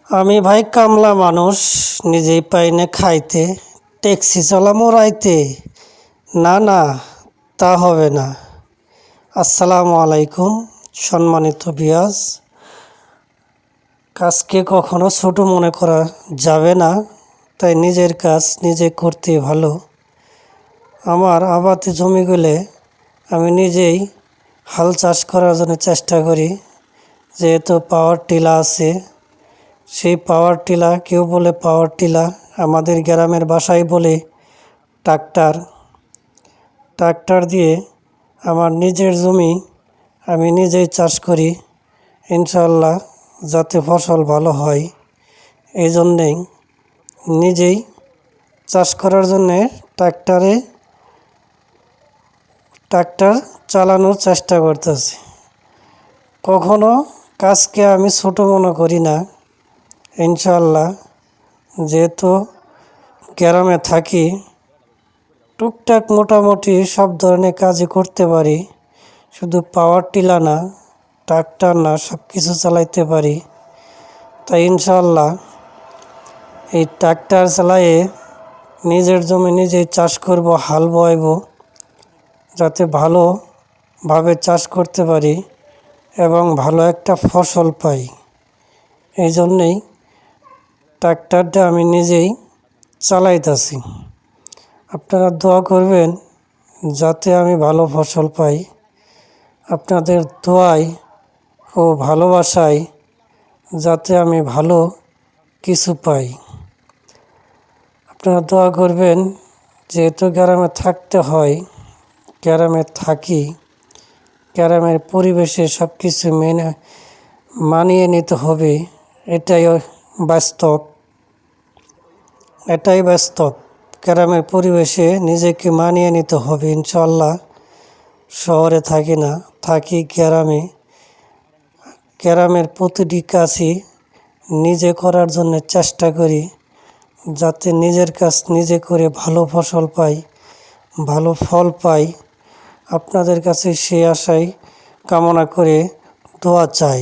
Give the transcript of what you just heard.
আমি ভাই কামলা মানুষ, নিজেই পাই না খাইতে, ট্যাক্সি চালামো রাইতে। না না, তা হবে না। আসসালামু আলাইকুম সম্মানিত ভিউয়ার্স। কাজকে কখনো ছোট মনে করা যাবে না, তাই নিজের কাজ নিজে করতে ভালো। আমার আবাদি জমিগুলো আমি নিজেই হাল চাষ করার জন্য চেষ্টা করি। যেহেতু পাওয়ার টিলা আছে, সেই পাওয়ার টিলা, কেউ বলে পাওয়ার টিলা, আমাদের গ্রামের ভাষায় বলে ট্রাক্টর। ট্রাক্টর দিয়ে আমার নিজের জমি আমি নিজেই চাষ করি, ইনশাআল্লাহ যাতে ফসল ভালো হয়। এই জন্যেই নিজেই চাষ করার জন্যে ট্রাক্টর চালানোর চেষ্টা করতেছি। কখনো কাজকে আমি ছোট মনে করি না, ইনশাআল্লাহ। যেহেতু গ্রামে থাকি, টুকটাক মোটামুটি সব ধরনের কাজই করতে পারি। শুধু পাওয়ার টিলা না, ট্রাক্টর না, সব কিছু চালাইতে পারি। তাই ইনশাআল্লাহ এই ট্রাক্টর চালায়ে নিজের জমি নিজেই চাষ করব, হাল বয়াইব, যাতে ভালোভাবে চাষ করতে পারি এবং ভালো একটা ফসল পাই। এই জন্যেই ট্রাক্টরটা আমি নিজেই চালাইতেছি। আপনারা দোয়া করবেন যাতে আমি ভালো ফসল পাই। আপনাদের দোয়ায় ও ভালোবাসায় যাতে আমি ভালো কিছু পাই। আপনারা দোয়া করবেন। যেহেতু গ্রামে থাকতে হয়, গ্রামে থাকি, গ্রামের পরিবেশে সব কিছু মানিয়ে নিতে হবে। এটাই বাস্তব। গ্রামের পরিবেশে নিজেকে মানিয়ে নিতে হবে ইনশাআল্লাহ। শহরে থাকি না, থাকি গ্রামে। গ্রামের প্রতিটি কাজই নিজে করার জন্য চেষ্টা করি, যাতে নিজের কাজ নিজে করে ভালো ফসল পাই, ভালো ফল পাই। আপনাদের কাছে সেই আশাই কামনা করে দোয়া চাই।